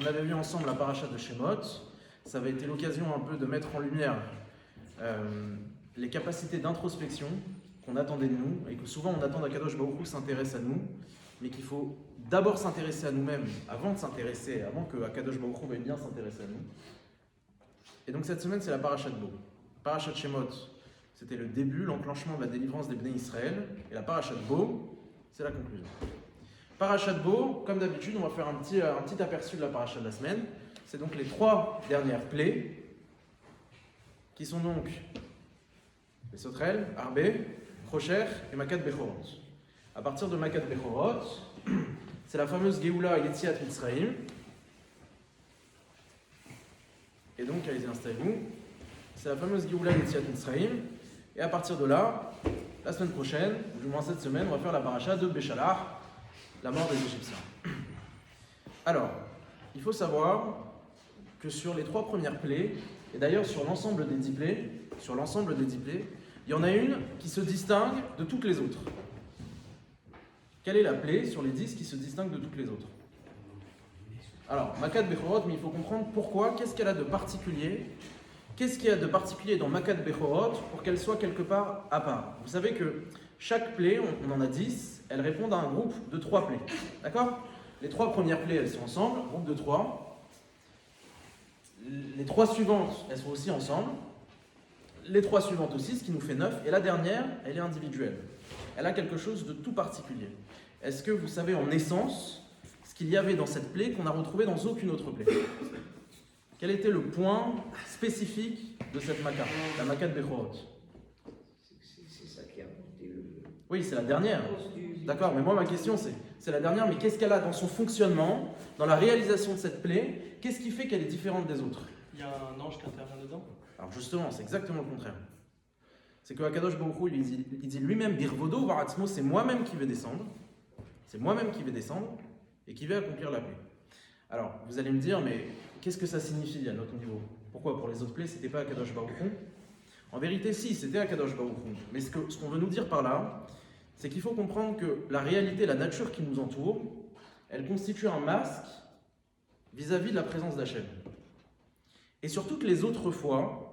on avait vu ensemble la paracha de Shemot. Ça avait été l'occasion un peu de mettre en lumière les capacités d'introspection qu'on attendait de nous, et que souvent on attend d'Akadosh Baruch Hu s'intéresse à nous, mais qu'il faut d'abord s'intéresser à nous-mêmes avant que Akadosh Baruch Hu veuille bien s'intéresser à nous. Et donc cette semaine, c'est la paracha de Bo. Paracha de Shemot, c'était le début, l'enclenchement de la délivrance des Bnei Israël, et la paracha de Bo, c'est la conclusion. Paracha de Bo, comme d'habitude, on va faire un petit aperçu de la paracha de la semaine. C'est donc les 3 dernières plaies, qui sont donc les Sotrel, Arbé, Rocher et Makat Bechorot. À partir de Makat Bechorot, c'est la fameuse Geoula Yetziat Mitzrayim. Et donc, allez-y, installez-vous. C'est la fameuse Geoula Yetziat Mitzrayim. Et à partir de là, la semaine prochaine, ou du moins cette semaine, on va faire la paracha de Béchalach, la mort des Égyptiens. Alors, il faut savoir que sur les 3 premières plaies, et d'ailleurs sur l'ensemble des 10 plaies, il y en a une qui se distingue de toutes les autres. Quelle est la plaie sur les 10 qui se distingue de toutes les autres? Alors, Makat Bechorot, mais il faut comprendre pourquoi, qu'est-ce qu'elle a de particulier? Qu'est-ce qu'il y a de particulier dans Makat Bechorot pour qu'elle soit quelque part à part? Vous savez que chaque plaie, on en a 10, elles répondent à un groupe de 3 plaies. D'accord? Les 3 premières plaies, elles sont ensemble, groupe de 3. Les 3 suivantes, elles sont aussi ensemble. Les 3 suivantes aussi, ce qui nous fait 9. Et la dernière, elle est individuelle. Elle a quelque chose de tout particulier. Est-ce que vous savez en essence ce qu'il y avait dans cette plaie qu'on n'a retrouvé dans aucune autre plaie? Quel était le point spécifique de cette Makat, la Makat Bechorot? C'est ça qui a apporté le... Oui, c'est la dernière. D'accord, mais moi ma question c'est la dernière, mais qu'est-ce qu'elle a dans son fonctionnement, dans la réalisation de cette plaie? Qu'est-ce qui fait qu'elle est différente des autres? Il y a un ange qui intervient dedans. Alors justement, c'est exactement le contraire. C'est que Akadosh Baruch Hu, il dit lui-même, Birvodo Varatzmo, c'est moi-même qui vais descendre. C'est moi-même qui vais descendre et qui vais accomplir la plaie. Alors, vous allez me dire, mais qu'est-ce que ça signifie à notre niveau? Pourquoi pour les autres plaies, c'était pas Akadosh Baruch Hu? En vérité, si, c'était Akadosh Baruch Hu. Mais ce qu'on veut nous dire par là, c'est qu'il faut comprendre que la réalité, la nature qui nous entoure, elle constitue un masque vis-à-vis de la présence d'Hachem. Et sur toutes les autres fois,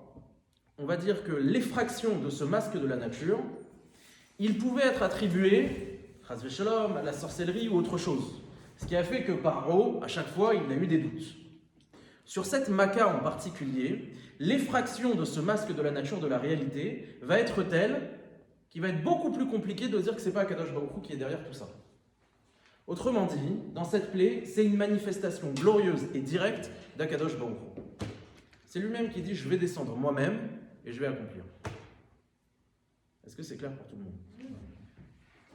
on va dire que l'effraction de ce masque de la nature, il pouvait être attribué, Chas v'Shalom, à la sorcellerie ou autre chose. Ce qui a fait que Paro, à chaque fois, il a eu des doutes. Sur cette Maka en particulier, l'effraction de ce masque de la nature de la réalité va être telle qu'il va être beaucoup plus compliqué de dire que ce n'est pas Akadosh Baruch Hu qui est derrière tout ça. Autrement dit, dans cette plaie, c'est une manifestation glorieuse et directe d'Akadosh Baruch Hu. C'est lui-même qui dit « je vais descendre moi-même et je vais accomplir ». Est-ce que c'est clair pour tout le monde?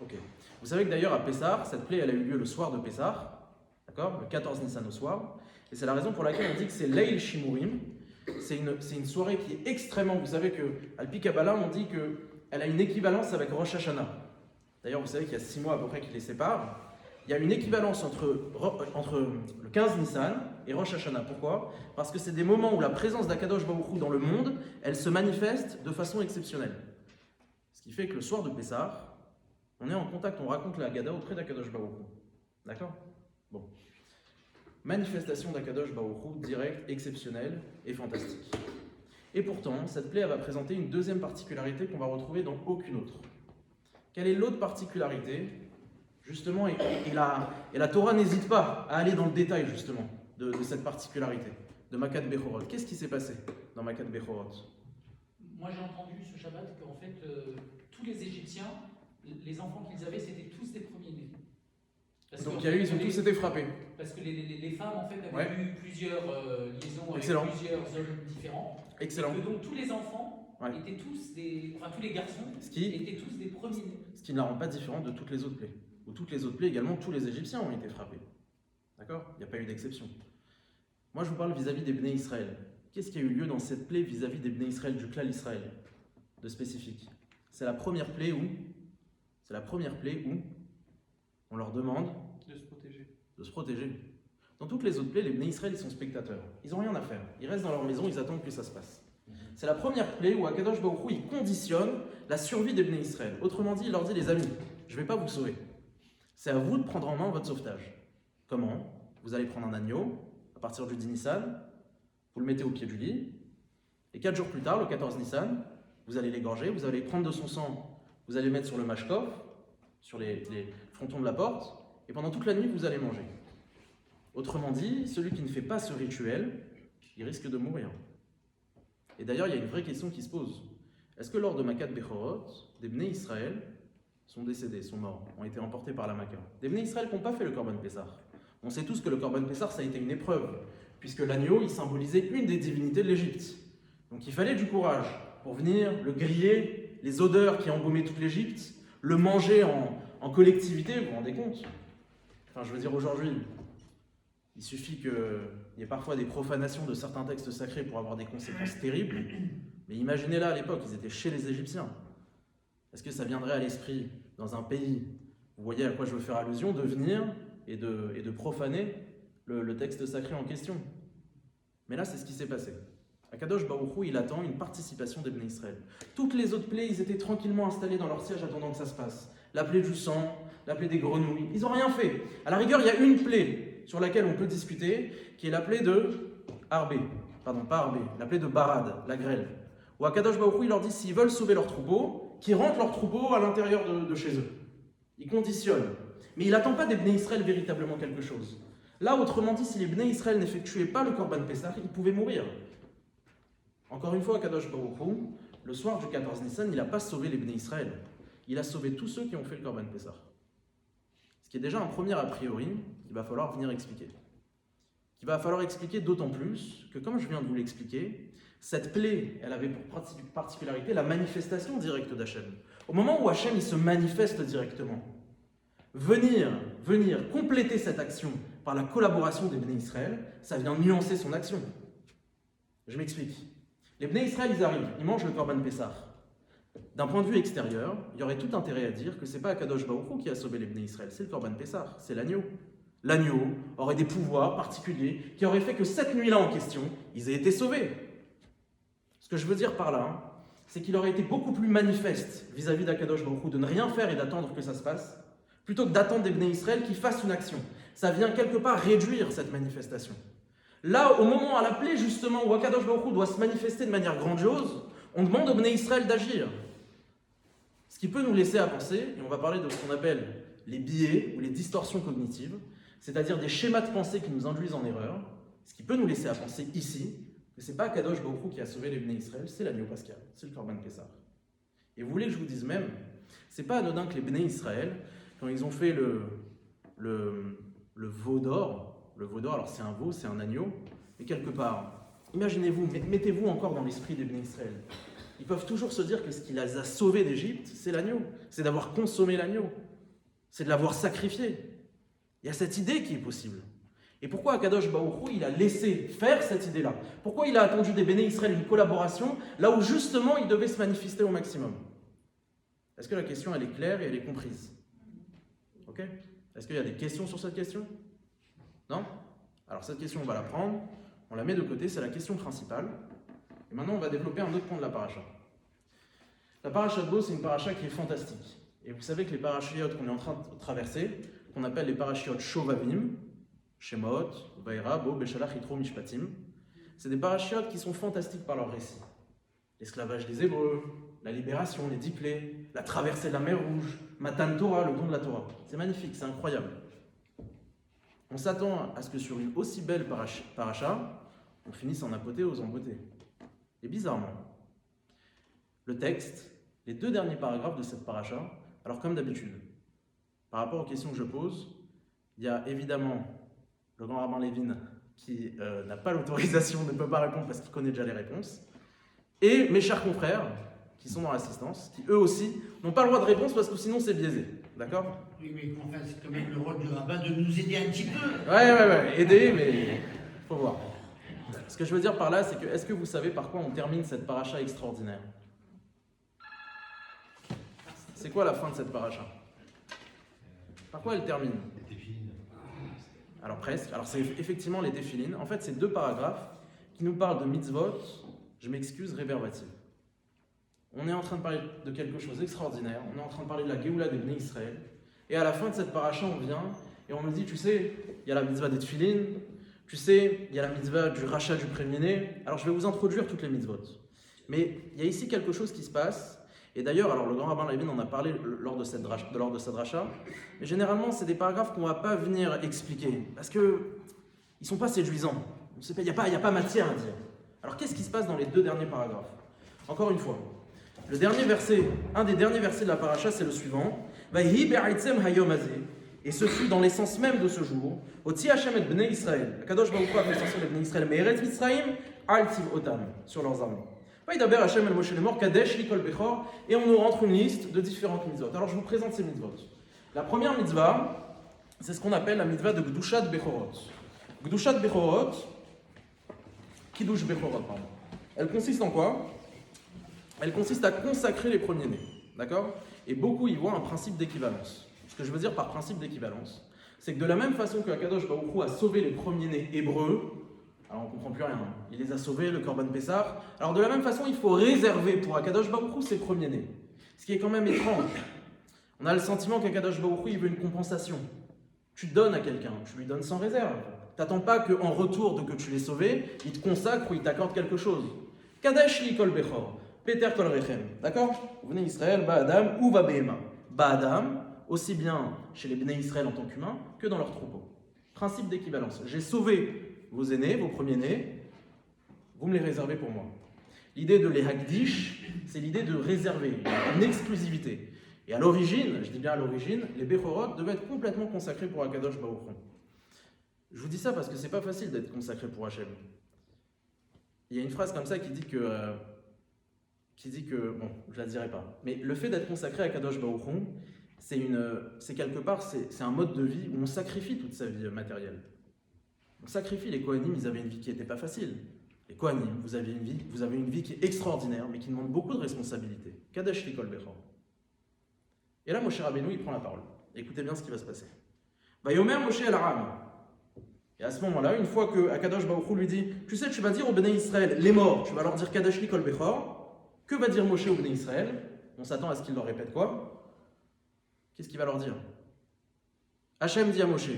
Ok. Vous savez que d'ailleurs à Pessah, cette plaie elle a eu lieu le soir de Pessah, d'accord, le 14 Nissan au soir, et c'est la raison pour laquelle on dit que c'est Leil Shimurim. C'est une soirée qui est extrêmement, vous savez que Alpi Kabbalah on dit qu'elle a une équivalence avec Rosh Hashanah. D'ailleurs vous savez qu'il y a 6 mois à peu près qui les séparent. Il y a une équivalence entre le 15 Nissan et Rosh Hashanah. Pourquoi? Parce que c'est des moments où la présence d'Akadosh Baruch Hu dans le monde, elle se manifeste de façon exceptionnelle. Ce qui fait que le soir de Pessah, on est en contact, on raconte la Haggadah auprès d'Akadosh Baruch Hu. D'accord? Bon. Manifestation d'Akadosh Baruch Hu, directe, exceptionnelle et fantastique. Et pourtant, cette plaie elle va présenter une deuxième particularité qu'on va retrouver dans aucune autre. Quelle est l'autre particularité? Justement, et la Torah n'hésite pas à aller dans le détail justement de cette particularité de Makat Bechorot. Qu'est-ce qui s'est passé dans Makat Bechorot? Moi j'ai entendu ce Shabbat qu'en fait tous les Égyptiens, les enfants qu'ils avaient, c'était tous des premiers-nés. Donc ils ont tous été frappés. Parce que les femmes en fait avaient Ouais. eu plusieurs liaisons avec Excellent. plusieurs hommes différents. Excellent. Et que donc tous les enfants Ouais. étaient tous des. Enfin tous les garçons Ce étaient tous des premiers-nés. qui ne la rend pas différente de toutes les autres plaies. Ou toutes les autres plaies également, tous les Égyptiens ont été frappés. D'accord? Il n'y a pas eu d'exception. Moi je vous parle vis-à-vis des Bnei Israël. Qu'est-ce qui a eu lieu dans cette plaie vis-à-vis des Bnei Israël, du Klal Israël, de spécifique? C'est la première plaie où on leur demande De se protéger. de se protéger. Dans toutes les autres plaies, les Bnei Israël, ils sont spectateurs. Ils n'ont rien à faire. Ils restent dans leur maison, ils attendent que ça se passe. C'est la première plaie où Akadosh Baruch Hu, il conditionne la survie des Bnei Israël. Autrement dit, il leur dit, les amis, je ne vais pas vous sauver. C'est à vous de prendre en main votre sauvetage. Comment? Vous allez prendre un agneau, partir du 10 Nissan, vous le mettez au pied du lit, et 4 jours plus tard, le 14 Nissan, vous allez l'égorger, vous allez prendre de son sang, vous allez le mettre sur le mashkov, sur les frontons de la porte, et pendant toute la nuit, vous allez manger. Autrement dit, celui qui ne fait pas ce rituel, il risque de mourir. Et d'ailleurs, il y a une vraie question qui se pose. Est-ce que lors de Makat Bechorot, des Bnei Israël sont décédés, sont morts, ont été emportés par la Makkah? Des Bnei Israël qui n'ont pas fait le Korban Pessah. On sait tous que le Korban Pessah, ça a été une épreuve, puisque l'agneau, il symbolisait une des divinités de l'Égypte. Donc il fallait du courage pour venir le griller, les odeurs qui embaumaient toute l'Égypte, le manger en collectivité, vous vous rendez compte? Enfin, je veux dire, aujourd'hui, il suffit qu'il y ait parfois des profanations de certains textes sacrés pour avoir des conséquences terribles. Mais imaginez là, à l'époque, ils étaient chez les Égyptiens. Est-ce que ça viendrait à l'esprit, dans un pays, vous voyez à quoi je veux faire allusion, de venir et de profaner le texte sacré en question? Mais là, c'est ce qui s'est passé. Akadosh Baruch Hu, il attend une participation des Bnei Israël. Toutes les autres plaies, ils étaient tranquillement installés dans leur siège attendant que ça se passe. La plaie du sang, la plaie des grenouilles, ils n'ont rien fait. À la rigueur, il y a une plaie sur laquelle on peut discuter, qui est la plaie de Arbé. Pardon, pas Arbé, la plaie de Barad, la grêle. Où Akadosh Baruch Hu, il leur dit, s'ils veulent sauver leur troupeau, qu'ils rentrent leur troupeau à l'intérieur de chez eux. Il conditionne. Mais il n'attend pas des Bnei Israël véritablement quelque chose. Là, autrement dit, si les Bnei Israël n'effectuaient pas le Korban Pessah, ils pouvaient mourir. Encore une fois, Akadosh Baruch Hu, le soir du 14 Nissan, il n'a pas sauvé les Bnei Israël. Il a sauvé tous ceux qui ont fait le Korban Pessah. Ce qui est déjà un premier a priori qu'il va falloir venir expliquer. Qu'il va falloir expliquer d'autant plus que, comme je viens de vous l'expliquer, cette plaie, elle avait pour particularité la manifestation directe d'Hachem. Au moment où Hachem il se manifeste directement, venir compléter cette action par la collaboration des Bnei Israël, ça vient nuancer son action. Je m'explique. Les Bnei Israël, ils arrivent, ils mangent le Korban Pessah. D'un point de vue extérieur, il y aurait tout intérêt à dire que ce n'est pas Akadosh Baruch Hu qui a sauvé les Bnei Israël, c'est le Korban Pessah, c'est l'agneau. L'agneau aurait des pouvoirs particuliers qui auraient fait que cette nuit-là en question, ils aient été sauvés. Ce que je veux dire par là, c'est qu'il aurait été beaucoup plus manifeste vis-à-vis d'Akadosh Baruch Hu de ne rien faire et d'attendre que ça se passe, plutôt que d'attendre des Bnei Israël qui fassent une action. Ça vient quelque part réduire cette manifestation. Là, au moment à la plaie, justement, où Akadosh Baruch Hu doit se manifester de manière grandiose, on demande aux Bnei Israël d'agir. Ce qui peut nous laisser à penser, et on va parler de ce qu'on appelle les biais ou les distorsions cognitives, c'est-à-dire des schémas de pensée qui nous induisent en erreur, ce qui peut nous laisser à penser ici que ce n'est pas Akadosh Baruch Hu qui a sauvé les Bnei Israël, c'est l'agneau pascal, c'est le Korban Pessah. Et vous voulez que je vous dise même, c'est pas anodin que les Bnei Israël, quand ils ont fait le veau d'or, alors c'est un veau, c'est un agneau, mais quelque part, imaginez-vous, mettez-vous encore dans l'esprit des Bnei Israël. Ils peuvent toujours se dire que ce qui les a sauvés d'Égypte, c'est l'agneau, c'est d'avoir consommé l'agneau, c'est de l'avoir sacrifié. Il y a cette idée qui est possible. Et pourquoi Akadosh Baruch Hu, il a laissé faire cette idée-là? Pourquoi il a attendu des Béné Israël une collaboration, là où justement il devait se manifester au maximum? Est-ce que la question, elle est claire et elle est comprise? Ok? Est-ce qu'il y a des questions sur cette question? Non? Alors cette question, on va la prendre, on la met de côté, c'est la question principale. Et maintenant, on va développer un autre point de la paracha. La paracha de Bo, c'est une paracha qui est fantastique. Et vous savez que les parachiotes qu'on est en train de traverser, qu'on appelle les parachiotes Shovavim, Shemot, Vaïra, Bo, Beshalach, Yitro, Mishpatim, c'est des parachiotes qui sont fantastiques par leur récit. L'esclavage des Hébreux, la libération, les 10 plaies, la traversée de la mer Rouge, Matan Torah, le don de la Torah. C'est magnifique, c'est incroyable. On s'attend à ce que sur une aussi belle paracha, on finisse en apothéose, en beauté. Et bizarrement, le texte, les 2 derniers paragraphes de cette paracha, alors comme d'habitude, par rapport aux questions que je pose, il y a évidemment le grand rabbin Lévin qui n'a pas l'autorisation, ne peut pas répondre parce qu'il connaît déjà les réponses, et mes chers confrères qui sont dans l'assistance, qui eux aussi n'ont pas le droit de réponse parce que sinon c'est biaisé. D'accord? Oui, mais enfin, c'est quand même le rôle du rabbin de nous aider un petit peu. Ouais, aider, mais faut voir. Ce que je veux dire par là, c'est que, est-ce que vous savez par quoi on termine cette paracha extraordinaire? C'est quoi la fin de cette paracha? Par quoi elle termine? Les téphilines. Alors presque. Alors c'est effectivement les téphilines. En fait, c'est 2 paragraphes qui nous parlent de mitzvot, je m'excuse, réverbatives. On est en train de parler de quelque chose d'extraordinaire. On est en train de parler de la Géoula des Bnei Israël. Et à la fin de cette paracha, on vient et on nous dit, tu sais, il y a la mitzvah des téphilines, Tu sais, il y a la mitzvah du rachat du premier-né. Alors je vais vous introduire toutes les mitzvot. Mais il y a ici quelque chose qui se passe. Et d'ailleurs, alors le grand rabbin Levin en a parlé lors de cette dracha. Mais généralement, c'est des paragraphes qu'on ne va pas venir expliquer. Parce qu'ils ne sont pas séduisants. Il n'y a pas matière à dire. Alors qu'est-ce qui se passe dans les deux derniers paragraphes? Encore une fois, le dernier verset, un des derniers versets de la paracha, c'est le suivant. Vahi be'aitzem hayom hazeh. Et ce fut dans l'essence même de ce jour. Oti Hashem et Bnei Israël. Akadosh Baruch Hu a fait sortir les Bnei Israël me'eretz Mitzrayim al tiv'otam, sur leurs armées. Vayidaber Hashem el Moshe lemor kadesh likol bechor. Et on nous rentre une liste de différentes mitzvot. Alors je vous présente ces mitzvot. La première mitzvah, c'est ce qu'on appelle la mitzvah de Gdushat Bechorot. Gdushat Bechorot, Kiddush Bechorot, pardon. Elle consiste en quoi? Elle consiste à consacrer les premiers-nés. D'accord? Et beaucoup y voient un principe d'équivalence. Ce que je veux dire par principe d'équivalence, c'est que de la même façon que Akadosh Baruch Hu a sauvé les premiers-nés hébreux, alors on ne comprend plus rien, hein. Il les a sauvés, le Korban Pessah, alors de la même façon, il faut réserver pour Akadosh Baruch Hu ses premiers-nés. Ce qui est quand même étrange. On a le sentiment qu'Akadosh Baruch Hu, il veut une compensation. Tu donnes à quelqu'un, tu lui donnes sans réserve. Tu n'attends pas qu'en retour de que tu l'aies sauvé, il te consacre ou il t'accorde quelque chose. Kadesh li kol bechor, Peter kol rechem. D'accord? Vous venez Israël, Ba'adam ou Ba'behema. Ba'adam, aussi bien chez les Bnei Israël en tant qu'humains que dans leurs troupeaux. Principe d'équivalence. J'ai sauvé vos aînés, vos premiers-nés, vous me les réservez pour moi. L'idée de les hakdish, c'est l'idée de réserver, une exclusivité. Et à l'origine, je dis bien à l'origine, les Bechorot devaient être complètement consacrés pour Akadosh Baruch Hu. Je vous dis ça parce que c'est pas facile d'être consacré pour Hachem. Il y a une phrase comme ça qui dit que bon, je la dirai pas, mais le fait d'être consacré à Akadosh Baruch Hu, c'est quelque part, c'est un mode de vie où on sacrifie toute sa vie matérielle. On sacrifie. Les Kohanim, ils avaient une vie qui n'était pas facile. Les Kohanim, vous avez une vie qui est extraordinaire, mais qui demande beaucoup de responsabilités. Kadesh likol bechor. Et là, Moshe Rabbeinu, il prend la parole. Écoutez bien ce qui va se passer. Vayomer Moshe el Aram. Et à ce moment-là, une fois que Akadosh Baruch Hu lui dit, tu sais, tu vas dire aux Bnei Israël, les morts, tu vas leur dire Kadesh likol bechor. Que va dire Moshe aux Bnei Israël? On s'attend à ce qu'il leur répète quoi? Qu'est-ce qu'il va leur dire? Hachem dit à Moshe,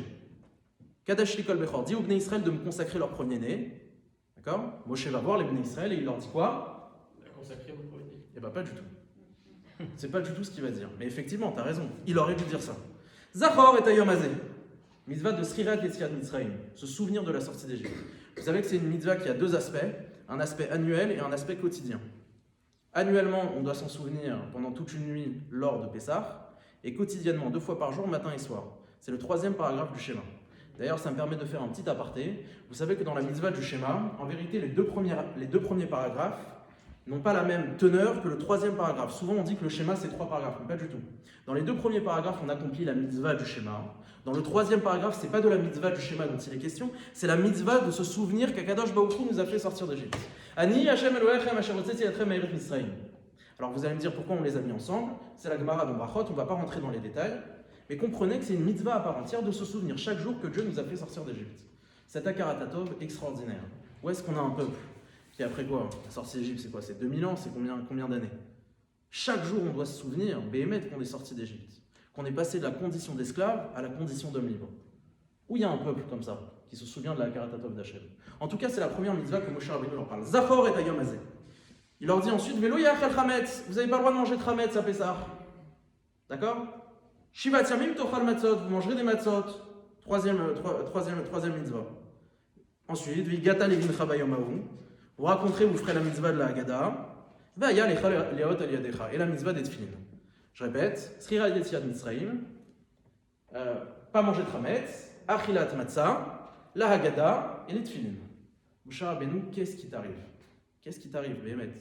Kadesh likol bechor, dis aux Bnei Israël de me consacrer leur premier-né. D'accord? Moshe va voir les Bnei Israël et il leur dit quoi? Consacrer vos premiers-nés. Eh bien, pas du tout. C'est pas du tout ce qu'il va dire. Mais effectivement, tu as raison. Il aurait dû dire ça. Zachor et Hayom hazeh. Mitzvah de Srirat Yetziat Mitzrayim. Se souvenir de la sortie d'Égypte. Vous savez que c'est une mitzvah qui a deux aspects. Un aspect annuel et un aspect quotidien. Annuellement, on doit s'en souvenir pendant toute une nuit lors de Pessah. Et quotidiennement, 2 fois par jour, matin et soir. C'est le 3e paragraphe du schéma. D'ailleurs, ça me permet de faire un petit aparté. Vous savez que dans la mitzvah du schéma, en vérité, les deux premiers paragraphes n'ont pas la même teneur que le 3e paragraphe. Souvent, on dit que le schéma, c'est 3 paragraphes, mais pas du tout. Dans les 2 premiers paragraphes, on accomplit la mitzvah du schéma. Dans le 3e paragraphe, c'est pas de la mitzvah du schéma dont il est question, c'est la mitzvah de se souvenir qu'Akadosh Baruch Hu nous a fait sortir d'Égypte. Ani Hashem Elohechem asher hotzeti atrem me'eretz Mitzrayim. Alors vous allez me dire pourquoi on les a mis ensemble. C'est la Gemara dans Brachot, on ne va pas rentrer dans les détails. Mais comprenez que c'est une mitzvah à part entière de se souvenir chaque jour que Dieu nous a fait sortir d'Égypte. Cet Akaratatov extraordinaire. Où est-ce qu'on a un peuple qui, après quoi, la sortie d'Égypte, c'est quoi? C'est 2000 ans, c'est combien d'années? Chaque jour, on doit se souvenir, Béhémet, qu'on est sorti d'Égypte. Qu'on est passé de la condition d'esclave à la condition d'homme libre. Où il y a un peuple comme ça, qui se souvient de la Akaratatov d'Hachem. En tout cas, c'est la première mitzvah que Moshe Rabbeinu leur parle. Zachor et Hayom hazeh. Il leur dit ensuite, Velo yachal chametz, vous n'avez pas le droit de manger de chametz à Pessah. D'accord? Shivat yamim tochal matzot, vous mangerez des matzot. Troisième mitzvah. Ensuite, Vigata levincha bayomahu, vous raconterez, vous ferez la mitzvah de la Haggadah. Vaya lecha leot al yadecha, et la mitzvah des tefillin. Je répète, Srira yetziat Mitzrayim, pas manger de chametz, achilat matzah, la Haggadah et les tefillin. Moshe Rabbeinu, qu'est-ce qui t'arrive? Qu'est-ce qui t'arrive, Béhémet?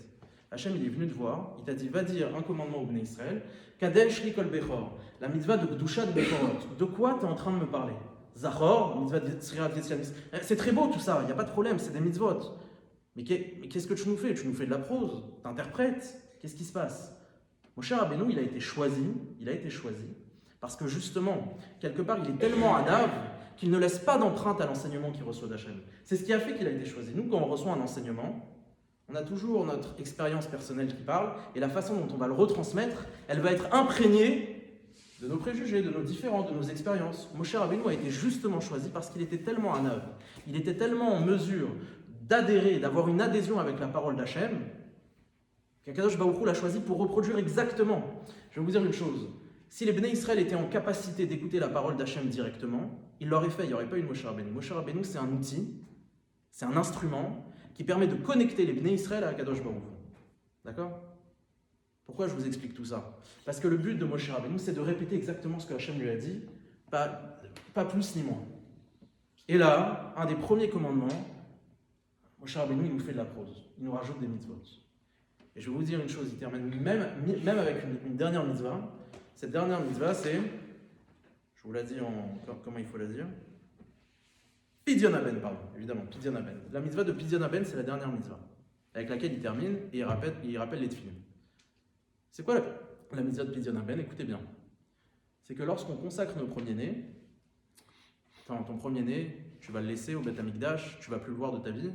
Hachem, il est venu te voir, il t'a dit, va dire un commandement au Bnei Israël, Kadesh likol bechor, la mitzvah de Gdushat Bechorot. De quoi tu es en train de me parler? Zachor, mitzvah de Srirat Yetziat Mitzrayim. C'est très beau tout ça, il n'y a pas de problème, c'est des mitzvot. Mais qu'est-ce que tu nous fais? Tu nous fais de la prose, t'interprètes. Qu'est-ce qui se passe? Moshe Rabbeinu, il a été choisi parce que justement, quelque part, il est tellement adav qu'il ne laisse pas d'empreinte à l'enseignement qu'il reçoit d'Hachem. C'est ce qui a fait qu'il a été choisi. Nous, quand on reçoit un enseignement, on a toujours notre expérience personnelle qui parle, et la façon dont on va le retransmettre, elle va être imprégnée de nos préjugés, de nos différences, de nos expériences. Moshe Rabbeinu a été justement choisi parce qu'il était tellement anav, il était tellement en mesure d'adhérer, d'avoir une adhésion avec la parole d'Hachem, qu'Akadosh Baruch Hu l'a choisi pour reproduire exactement. Je vais vous dire une chose, si les Bnei Israël étaient en capacité d'écouter la parole d'Hachem directement, ils l'auraient fait, il n'y aurait pas eu de Moshe Rabbeinu. Moshe Rabbeinu, c'est un outil, c'est un instrument qui permet de connecter les Bnei Israël à Akadosh Baruch Hu. D'accord ? Pourquoi je vous explique tout ça? Parce que le but de Moshe Rabbeinu, c'est de répéter exactement ce que Hachem lui a dit, pas plus ni moins. Et là, un des premiers commandements, Moshe Rabbeinu, il nous fait de la prose, il nous rajoute des mitzvot. Et je vais vous dire une chose, il termine même avec une dernière mitzvah. Cette dernière mitzvah, c'est, je vous la dis comment il faut la dire, Pidyon Haben, pardon, évidemment, Pidyon Haben. La mitzvah de Pidyon Haben, c'est la dernière mitzvah, avec laquelle il termine et il rappelle les tefilin. C'est quoi la mitzvah de Pidyon Haben? Écoutez bien. C'est que lorsqu'on consacre nos premiers-nés, enfin ton premier-né, tu vas le laisser au Beth Amikdash, tu vas plus le voir de ta vie,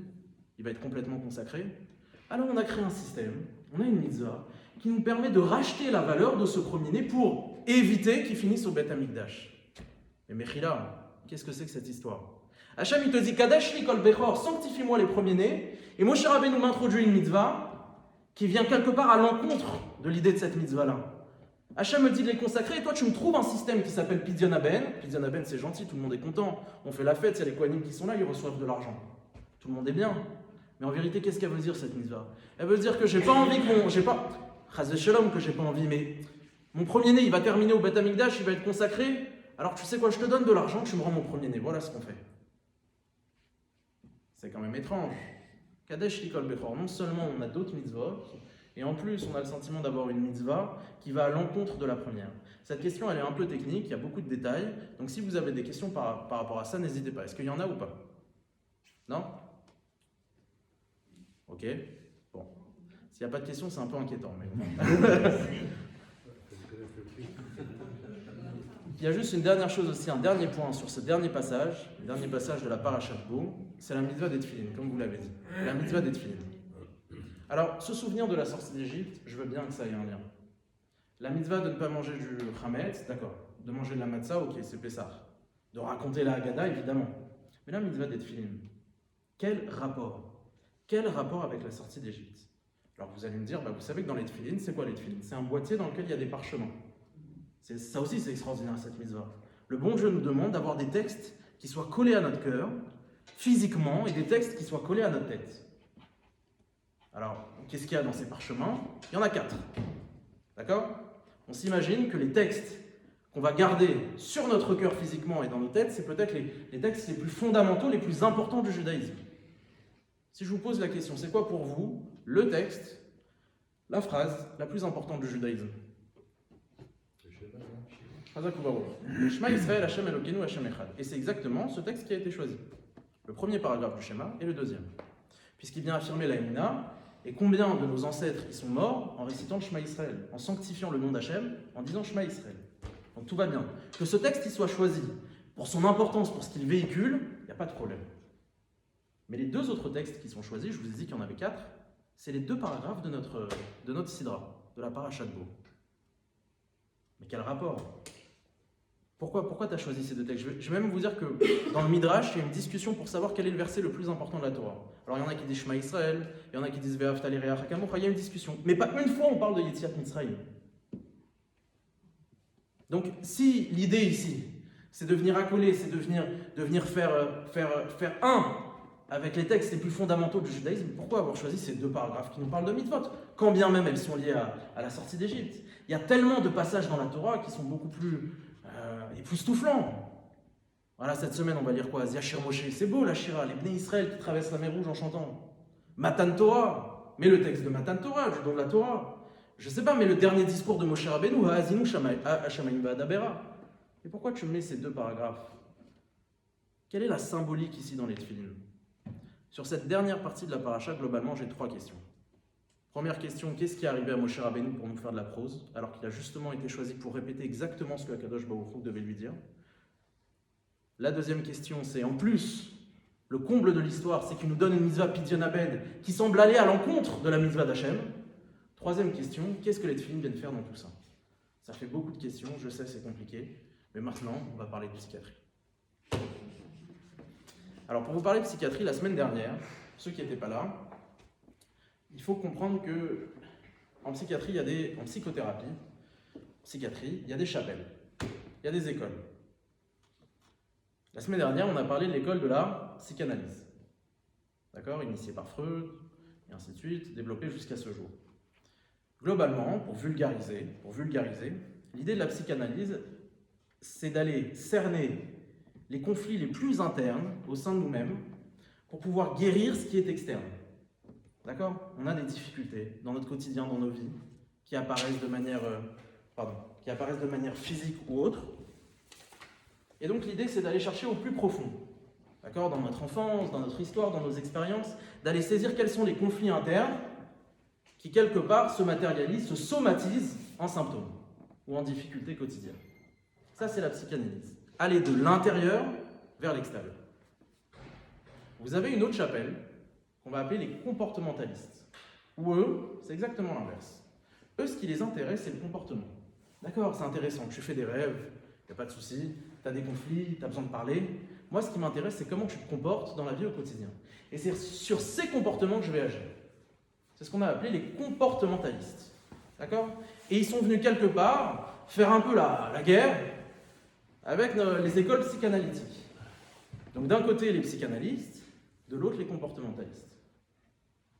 il va être complètement consacré. Alors on a créé un système, on a une mitzvah qui nous permet de racheter la valeur de ce premier-né pour éviter qu'il finisse au Beth Amikdash. Mais Mechila, qu'est-ce que c'est que cette histoire? Hachem il te dit Kadesh li kol bechor, sanctifie-moi les premiers-nés, et Moshe Rabbeinu m'introduit une mitzvah qui vient quelque part à l'encontre de l'idée de cette mitzvah-là. Hachem me dit de les consacrer, et toi tu me trouves un système qui s'appelle Pidyon Haben. Pidyon Haben c'est gentil, tout le monde est content, on fait la fête, il y a les kohanim qui sont là, ils reçoivent de l'argent. Tout le monde est bien. Mais en vérité, qu'est-ce qu'elle veut dire cette mitzvah? Elle veut dire que j'ai pas envie Chas v'shalom, que j'ai pas envie, mais mon premier-né il va terminer au Beth Amikdash, il va être consacré, alors tu sais quoi, je te donne de l'argent, tu me rends mon premier-né, voilà ce qu'on fait. C'est quand même étrange. Kadesh Likol Bechor, non seulement on a d'autres mitzvot, et en plus on a le sentiment d'avoir une mitzvah qui va à l'encontre de la première. Cette question elle est un peu technique, il y a beaucoup de détails, donc si vous avez des questions par rapport à ça, n'hésitez pas. Est-ce qu'il y en a ou pas? Non? Ok? Bon. S'il n'y a pas de questions, c'est un peu inquiétant. Mais il y a juste une dernière chose aussi, un dernier point sur ce dernier passage, le dernier passage de la Parashat Bo, c'est la mitzvah des tefilin, comme vous l'avez dit. La mitzvah des tefilin. Alors, se souvenir de la sortie d'Égypte, je veux bien que ça ait un lien. La mitzvah de ne pas manger du chametz, d'accord. De manger de la matzah, ok, c'est Pessah. De raconter la Haggadah, évidemment. Mais la mitzvah des tefilin, quel rapport? Quel rapport avec la sortie d'Égypte? Alors vous allez me dire, vous savez que dans les tefilin, c'est quoi les tefilin? C'est un boîtier dans lequel il y a des parchemins. Ça aussi, c'est extraordinaire, cette mitzvah. Le bon Dieu nous demande d'avoir des textes qui soient collés à notre cœur, physiquement, et des textes qui soient collés à notre tête. Alors, qu'est-ce qu'il y a dans ces parchemins? Il y en a 4. D'accord? On s'imagine que les textes qu'on va garder sur notre cœur physiquement et dans nos têtes, c'est peut-être les textes les plus fondamentaux, les plus importants du judaïsme. Si je vous pose la question, c'est quoi pour vous le texte, la phrase la plus importante du judaïsme? Shema Israël, Hashem Elokeinu, Hashem Echad. Et c'est exactement ce texte qui a été choisi. Le premier paragraphe du Shema et le deuxième. Puisqu'il vient affirmer la Emunah, et combien de nos ancêtres y sont morts en récitant le Shema Israël, en sanctifiant le nom d'Hachem, en disant Shema Israël. Donc tout va bien. Que ce texte y soit choisi pour son importance, pour ce qu'il véhicule, il n'y a pas de problème. Mais les deux autres textes qui sont choisis, je vous ai dit qu'il y en avait 4, c'est les 2 paragraphes de notre Sidra, de la Parashat Bo. Mais quel rapport? Pourquoi tu as choisi ces 2 textes? Je vais même vous dire que dans le Midrash, il y a une discussion pour savoir quel est le verset le plus important de la Torah. Alors il y en a qui disent Shema Israël, il y en a qui disent Ve'ahavta lireach kamocha, il y a une discussion. Mais pas une fois on parle de Yetziat Mitzrayim. Donc si l'idée ici, c'est de venir accoler, c'est de venir faire un avec les textes les plus fondamentaux du judaïsme, pourquoi avoir choisi ces 2 paragraphes qui nous parlent de mitzvot, quand bien même elles sont liées à la sortie d'Égypte? Il y a tellement de passages dans la Torah qui sont beaucoup plus époustouflants. Voilà, cette semaine, on va lire quoi? Yashir Moshe, c'est beau la Shira, les Bnei Israël qui traversent la mer Rouge en chantant. Matan Torah, mais le texte de Matan Torah, du don de la Torah. Je sais pas, mais le dernier discours de Moshe Rabbeinu, Ha'azinu Hashamayim Va'adabera. Et pourquoi tu mets ces 2 paragraphes? Quelle est la symbolique ici dans les tefilin? Sur cette dernière partie de la paracha, globalement, j'ai 3 questions. Première question, qu'est-ce qui est arrivé à Moshe Rabbeinu pour nous faire de la prose, alors qu'il a justement été choisi pour répéter exactement ce que Akadosh Baruch Hu devait lui dire? La deuxième question, c'est en plus, le comble de l'histoire, c'est qu'il nous donne une mitzvah Pidyon Haben qui semble aller à l'encontre de la mitzvah d'Hachem. Troisième question, qu'est-ce que les tefilin viennent faire dans tout ça? Ça fait beaucoup de questions, je sais, c'est compliqué, mais maintenant, on va parler de psychiatrie. Alors, pour vous parler de psychiatrie, la semaine dernière, ceux qui n'étaient pas là, il faut comprendre que en psychiatrie, en psychothérapie, psychiatrie, il y a des chapelles, il y a des écoles. La semaine dernière, on a parlé de l'école de la psychanalyse. D'accord, initiée par Freud, et ainsi de suite, développée jusqu'à ce jour. Globalement, pour vulgariser, l'idée de la psychanalyse, c'est d'aller cerner les conflits les plus internes au sein de nous-mêmes pour pouvoir guérir ce qui est externe. D'accord? On a des difficultés dans notre quotidien, dans nos vies, qui apparaissent de manière physique ou autre. Et donc l'idée, c'est d'aller chercher au plus profond. D'accord? Dans notre enfance, dans notre histoire, dans nos expériences, d'aller saisir quels sont les conflits internes qui, quelque part, se matérialisent, se somatisent en symptômes ou en difficultés quotidiennes. Ça, c'est la psychanalyse. Aller de l'intérieur vers l'extérieur. Vous avez une autre chapelle qu'on va appeler les comportementalistes. Ou eux, c'est exactement l'inverse. Eux, ce qui les intéresse, c'est le comportement. D'accord, c'est intéressant, tu fais des rêves, il n'y a pas de souci, tu as des conflits, tu as besoin de parler. Moi, ce qui m'intéresse, c'est comment tu te comportes dans la vie au quotidien. Et c'est sur ces comportements que je vais agir. C'est ce qu'on a appelé les comportementalistes. D'accord? Et ils sont venus quelque part faire un peu la guerre avec les écoles psychanalytiques. Donc d'un côté les psychanalystes, de l'autre les comportementalistes.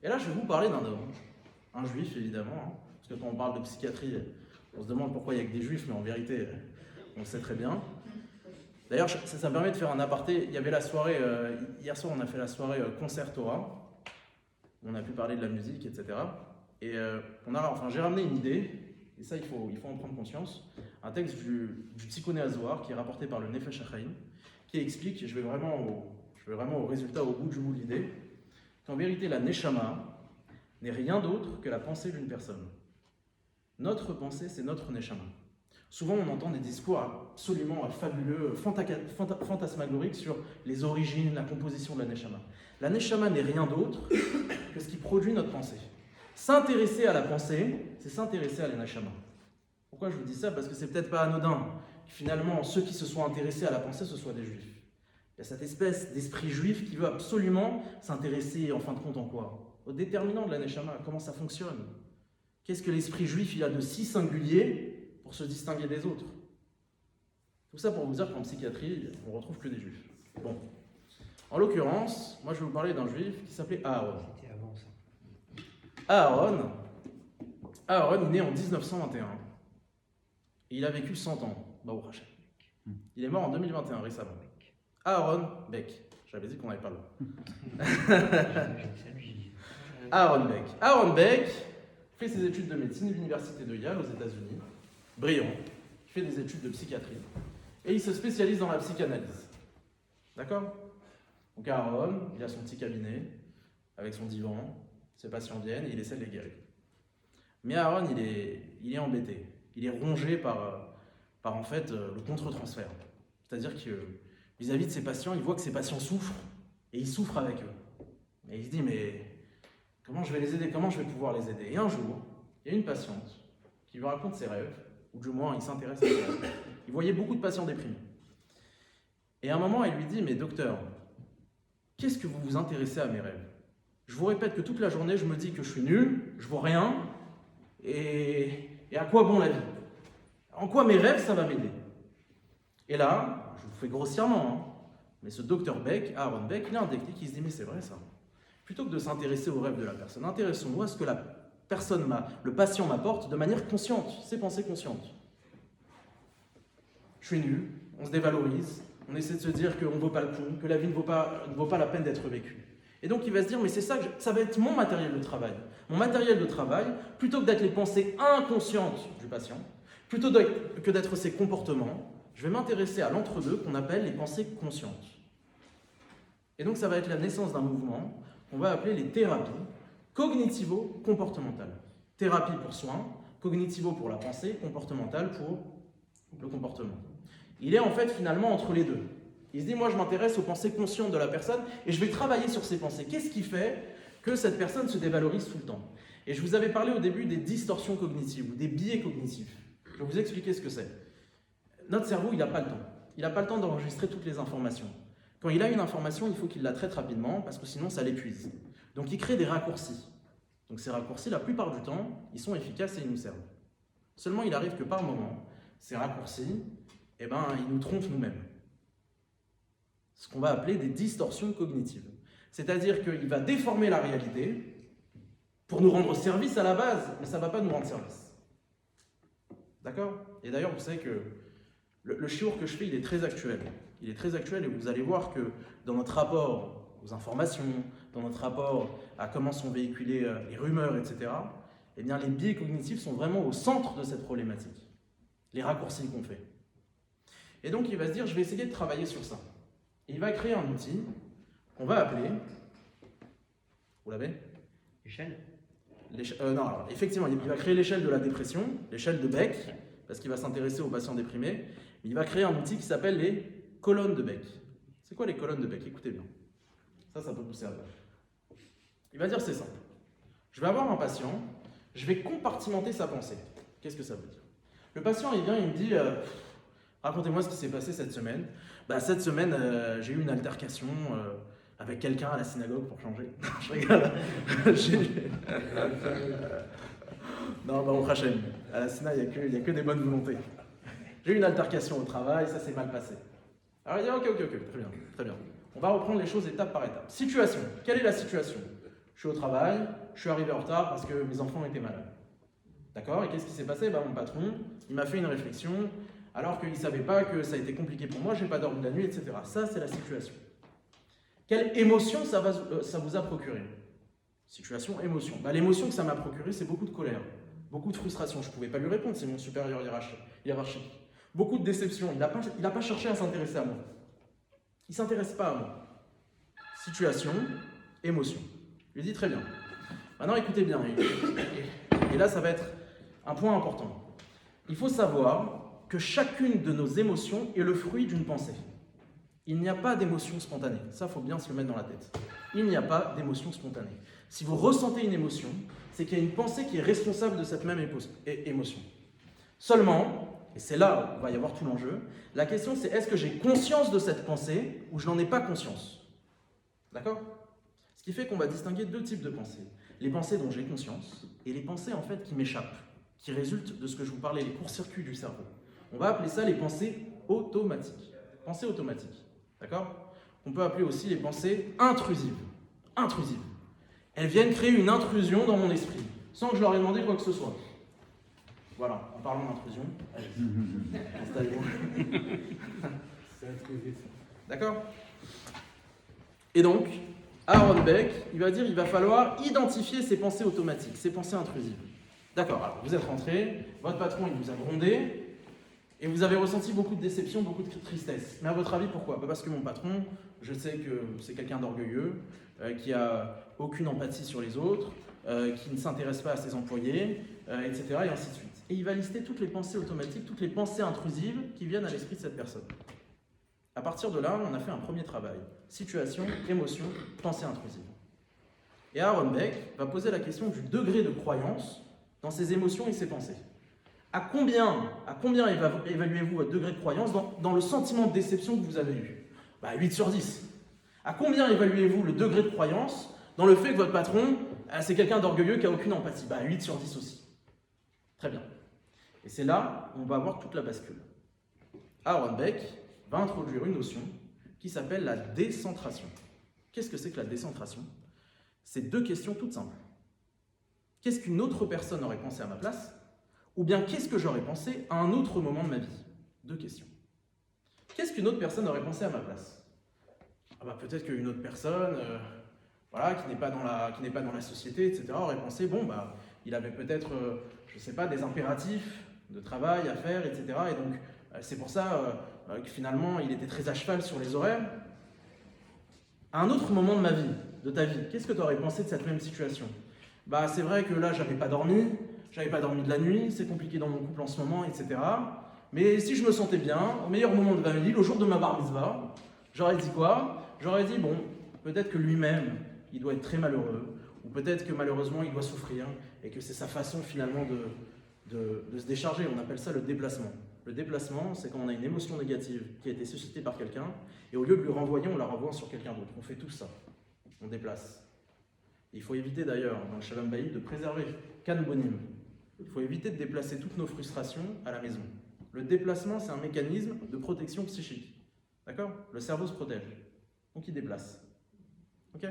Et là je vais vous parler d'un homme, un juif évidemment, hein, parce que quand on parle de psychiatrie, on se demande pourquoi il n'y a que des juifs, mais en vérité on le sait très bien. D'ailleurs ça me permet de faire un aparté, il y avait la soirée, hier soir on a fait la soirée concert Torah, on a pu parler de la musique, etc. Et j'ai ramené une idée, et ça il faut en prendre conscience, un texte du Tikkuné Hazohar qui est rapporté par le Nefesh HaChaim, qui explique, je vais vraiment au résultat, au bout de l'idée, qu'en vérité la Neshama n'est rien d'autre que la pensée d'une personne. Notre pensée, c'est notre Neshama. Souvent on entend des discours absolument fabuleux, fantasmagoriques sur les origines, la composition de la Neshama. La Neshama n'est rien d'autre que ce qui produit notre pensée. S'intéresser à la pensée, c'est s'intéresser à la Neshama. Pourquoi je vous dis ça? Parce que c'est peut-être pas anodin. Finalement, ceux qui se sont intéressés à la pensée, ce soient des juifs. Il y a cette espèce d'esprit juif qui veut absolument s'intéresser, en fin de compte, en quoi? Au déterminant de la Neshama, comment ça fonctionne? Qu'est-ce que l'esprit juif il a de si singulier pour se distinguer des autres? Tout ça pour vous dire qu'en psychiatrie, on ne retrouve que des juifs. Bon. En l'occurrence, moi je vais vous parler d'un juif qui s'appelait Aaron. C'était avant ça. Aaron, il est né en 1921. Et il a vécu 100 ans, Baruch Hashem. Il est mort en 2021, récemment. Aaron Beck. J'avais dit qu'on n'avait pas le Aaron Beck fait ses études de médecine à l'université de Yale aux États-Unis. Brillant. Il fait des études de psychiatrie. Et il se spécialise dans la psychanalyse. D'accord? Donc Aaron, il a son petit cabinet, avec son divan, ses patients viennent et il essaie de les guérir. Mais Aaron, il est embêté. Il est rongé par en fait le contre-transfert. C'est-à-dire que vis-à-vis de ses patients, il voit que ses patients souffrent et il souffre avec eux. Et il se dit, mais comment je vais les aider? Comment je vais pouvoir les aider? Et un jour, il y a une patiente qui lui raconte ses rêves, ou du moins il s'intéresse à ses rêves. Il voyait beaucoup de patients déprimés. Et à un moment, elle lui dit, mais docteur, qu'est-ce que vous vous intéressez à mes rêves? Je vous répète que toute la journée, je me dis que je suis nul, je vaux rien, et à quoi bon la vie? En quoi mes rêves, ça va m'aider? Et là, je vous fais grossièrement, hein, mais ce docteur Beck, Aaron Beck, il a un déclic, il se dit, mais c'est vrai ça. Plutôt que de s'intéresser aux rêves de la personne, intéressons-nous à ce que le patient m'apporte de manière consciente, ses pensées conscientes. Je suis nul, on se dévalorise, on essaie de se dire qu'on ne vaut pas le coup, que la vie ne vaut pas la peine d'être vécue. Et donc il va se dire, mais c'est ça, ça va être mon matériel de travail. Mon matériel de travail, plutôt que d'être les pensées inconscientes du patient, plutôt que d'être ses comportements, je vais m'intéresser à l'entre-deux qu'on appelle les pensées conscientes. Et donc ça va être la naissance d'un mouvement qu'on va appeler les thérapies cognitivo-comportementales. Thérapie pour soins, cognitivo pour la pensée, comportementale pour le comportement. Il est en fait finalement entre les deux. Il se dit, moi je m'intéresse aux pensées conscientes de la personne et je vais travailler sur ces pensées. Qu'est-ce qui fait que cette personne se dévalorise tout le temps? Et je vous avais parlé au début des distorsions cognitives ou des biais cognitifs. Je vais vous expliquer ce que c'est. Notre cerveau, il n'a pas le temps. Il n'a pas le temps d'enregistrer toutes les informations. Quand il a une information, il faut qu'il la traite rapidement parce que sinon ça l'épuise. Donc il crée des raccourcis. Donc ces raccourcis, la plupart du temps, ils sont efficaces et ils nous servent. Seulement, il arrive que par moment, ces raccourcis, ils nous trompent nous-mêmes. Ce qu'on va appeler des distorsions cognitives. C'est-à-dire qu'il va déformer la réalité pour nous rendre service à la base, mais ça ne va pas nous rendre service. D'accord? Et d'ailleurs, vous savez que le shiur que je fais, il est très actuel. Il est très actuel et vous allez voir que dans notre rapport aux informations, dans notre rapport à comment sont véhiculées les rumeurs, etc., eh bien, les biais cognitifs sont vraiment au centre de cette problématique. Les raccourcis qu'on fait. Et donc, il va se dire, je vais essayer de travailler sur ça. Et il va créer un outil qu'on va appeler... Vous l'avez? Échelle. Non, alors, effectivement, il va créer l'échelle de la dépression, l'échelle de Beck, parce qu'il va s'intéresser aux patients déprimés. Il va créer un outil qui s'appelle les colonnes de Beck. C'est quoi les colonnes de Beck? Écoutez bien. Ça peut vous servir. Il va dire, c'est simple. Je vais avoir un patient, je vais compartimenter sa pensée. Qu'est-ce que ça veut dire? Le patient, il vient, il me dit, racontez-moi ce qui s'est passé cette semaine. Cette semaine, j'ai eu une altercation avec quelqu'un à la synagogue pour changer. Je rigole. Non, on Hachem. À la synagogue, il n'y a que des bonnes volontés. J'ai eu une altercation au travail, ça s'est mal passé. Alors il dit, ok, très bien. On va reprendre les choses étape par étape. Situation. Quelle est la situation? Je suis au travail, je suis arrivé en retard parce que mes enfants étaient malades. D'accord? Et qu'est-ce qui s'est passé? Mon patron, il m'a fait une réflexion, alors qu'il ne savait pas que ça a été compliqué pour moi, je n'ai pas dormi la nuit, etc. Ça, c'est la situation. Quelle émotion ça vous a procuré? Situation, émotion. L'émotion que ça m'a procuré, c'est beaucoup de colère, beaucoup de frustration. Je ne pouvais pas lui répondre, c'est mon supérieur hiérarchique. Beaucoup de déception. Il n'a pas cherché à s'intéresser à moi. Il ne s'intéresse pas à moi. Situation, émotion. Je lui dis très bien. Maintenant, écoutez bien. Et là, ça va être un point important. Il faut savoir que chacune de nos émotions est le fruit d'une pensée. Il n'y a pas d'émotion spontanée. Ça, il faut bien se le mettre dans la tête. Il n'y a pas d'émotion spontanée. Si vous ressentez une émotion, c'est qu'il y a une pensée qui est responsable de cette même émotion. Seulement, et c'est là où va y avoir tout l'enjeu, la question c'est est-ce que j'ai conscience de cette pensée ou je n'en ai pas conscience? D'accord? Ce qui fait qu'on va distinguer deux types de pensées. Les pensées dont j'ai conscience et les pensées en fait qui m'échappent, qui résultent de ce que je vous parlais, les courts-circuits du cerveau. On va appeler ça les pensées automatiques. Pensées automatiques. D'accord? On peut appeler aussi les pensées intrusives. Intrusives. Elles viennent créer une intrusion dans mon esprit, sans que je leur ai demandé quoi que ce soit. Voilà, en parlant d'intrusion, allez, installez-vous. D'accord? Et donc, Aaron Beck, il va dire il va falloir identifier ces pensées automatiques, ces pensées intrusives. D'accord, alors vous êtes rentré, votre patron il vous a grondé, et vous avez ressenti beaucoup de déception, beaucoup de tristesse. Mais à votre avis, pourquoi? Parce que mon patron, je sais que c'est quelqu'un d'orgueilleux, qui a aucune empathie sur les autres, qui ne s'intéresse pas à ses employés, etc. et ainsi de suite. Et il va lister toutes les pensées automatiques, toutes les pensées intrusives qui viennent à l'esprit de cette personne. À partir de là, on a fait un premier travail. Situation, émotion, pensée intrusive. Et Aaron Beck va poser la question du degré de croyance dans ses émotions et ses pensées. À combien évaluez-vous votre degré de croyance dans le sentiment de déception que vous avez eu? 8 sur 10. À combien évaluez-vous le degré de croyance dans le fait que votre patron, c'est quelqu'un d'orgueilleux qui n'a aucune empathie? 8 sur 10 aussi. Très bien. Et c'est là où on va avoir toute la bascule. Aaron Beck va introduire une notion qui s'appelle la décentration. Qu'est-ce que c'est que la décentration? C'est deux questions toutes simples. Qu'est-ce qu'une autre personne aurait pensé à ma place? Ou bien qu'est-ce que j'aurais pensé à un autre moment de ma vie? Deux questions. Qu'est-ce qu'une autre personne aurait pensé à ma place? Peut-être qu'une autre personne qui n'est pas dans la société, etc., aurait pensé, il avait peut-être, des impératifs de travail à faire, etc. Et donc, c'est pour ça que finalement, il était très à cheval sur les horaires. À un autre moment de ta vie, qu'est-ce que tu aurais pensé de cette même situation? C'est vrai que là, j'avais pas dormi de la nuit, c'est compliqué dans mon couple en ce moment, etc. Mais si je me sentais bien, au meilleur moment de ma vie, le jour de ma bar mitzvah, j'aurais dit quoi? J'aurais dit, peut-être que lui-même, il doit être très malheureux, ou peut-être que malheureusement, il doit souffrir, et que c'est sa façon finalement de se décharger. On appelle ça le déplacement. Le déplacement, c'est quand on a une émotion négative qui a été suscitée par quelqu'un, et au lieu de lui renvoyer, on la renvoie sur quelqu'un d'autre. On fait tout ça. On déplace. Il faut éviter d'ailleurs, dans le Shalom Bayit, de préserver Kan Bonim. Il faut éviter de déplacer toutes nos frustrations à la maison. Le déplacement, c'est un mécanisme de protection psychique. D'accord? Le cerveau se protège. Donc il déplace. Ok?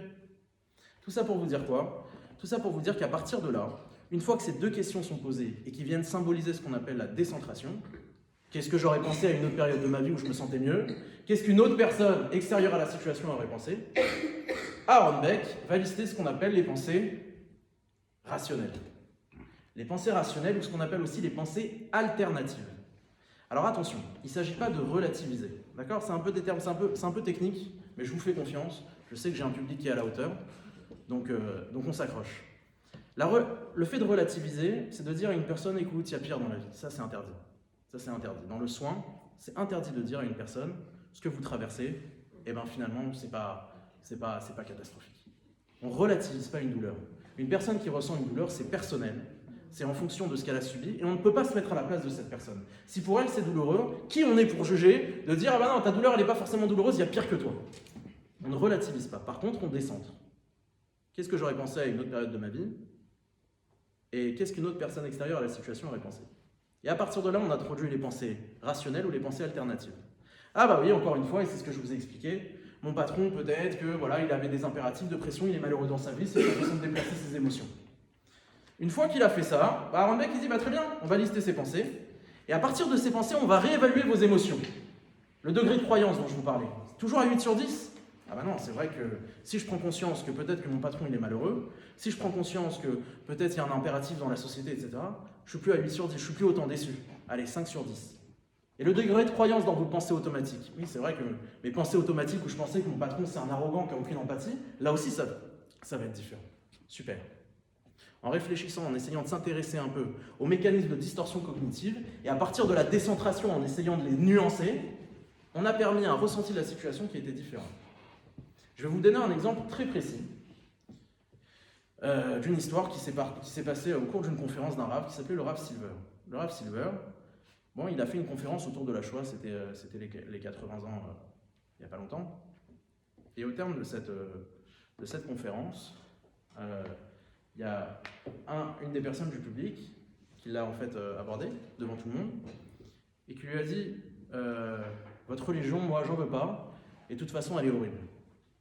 Tout ça pour vous dire quoi? Tout ça pour vous dire qu'à partir de là, une fois que ces deux questions sont posées et qui viennent symboliser ce qu'on appelle la décentration, qu'est-ce que j'aurais pensé à une autre période de ma vie où je me sentais mieux? Qu'est-ce qu'une autre personne extérieure à la situation aurait pensé? Aaron Beck va lister ce qu'on appelle les pensées rationnelles. Les pensées rationnelles ou ce qu'on appelle aussi les pensées alternatives. Alors attention, il ne s'agit pas de relativiser. D'accord? C'est un peu des termes, c'est un peu technique, mais je vous fais confiance. Je sais que j'ai un public qui est à la hauteur, donc on s'accroche. Le fait de relativiser, c'est de dire à une personne, écoute, il y a pire dans la vie. Ça, c'est interdit. Ça, c'est interdit. Dans le soin, c'est interdit de dire à une personne, ce que vous traversez, eh ben finalement, c'est pas catastrophique. On ne relativise pas une douleur. Une personne qui ressent une douleur, c'est personnel. C'est en fonction de ce qu'elle a subi, et on ne peut pas se mettre à la place de cette personne. Si pour elle c'est douloureux, qui on est pour juger, de dire ah ben non, ta douleur elle n'est pas forcément douloureuse, il y a pire que toi. On ne relativise pas. Par contre, on décentre. Qu'est-ce que j'aurais pensé à une autre période de ma vie? Et qu'est-ce qu'une autre personne extérieure à la situation aurait pensé? Et à partir de là, on introduit les pensées rationnelles ou les pensées alternatives. Ah bah oui, encore une fois, et c'est ce que je vous ai expliqué, mon patron peut-être que voilà, il avait des impératifs de pression, il est malheureux dans sa vie, c'est une façon de déplacer ses émotions. Une fois qu'il a fait ça, Aaron Beck il dit bah très bien, on va lister ses pensées, et à partir de ces pensées, on va réévaluer vos émotions. Le degré de croyance dont je vous parlais, toujours à 8 sur 10? Ah bah non, c'est vrai que si je prends conscience que peut-être que mon patron il est malheureux, si je prends conscience que peut-être il y a un impératif dans la société, etc., je suis plus à 8 sur 10, je suis plus autant déçu. Allez, 5 sur 10. Et le degré de croyance dans vos pensées automatiques. Oui, c'est vrai que mes pensées automatiques où je pensais que mon patron c'est un arrogant qui n'a aucune empathie, là aussi ça va être différent. Super. En réfléchissant, en essayant de s'intéresser un peu aux mécanismes de distorsion cognitive, et à partir de la décentration, en essayant de les nuancer, on a permis un ressenti de la situation qui était différent. Je vais vous donner un exemple très précis d'une histoire qui s'est passée au cours d'une conférence d'un Rav qui s'appelait le Rav Silver. Le Rav Silver, bon, il a fait une conférence autour de la Shoah, c'était les 80 ans, il n'y a pas longtemps. Et au terme de cette conférence, il y a une des personnes du public qui l'a en fait abordé devant tout le monde et qui lui a dit votre religion, moi j'en veux pas, et de toute façon elle est horrible.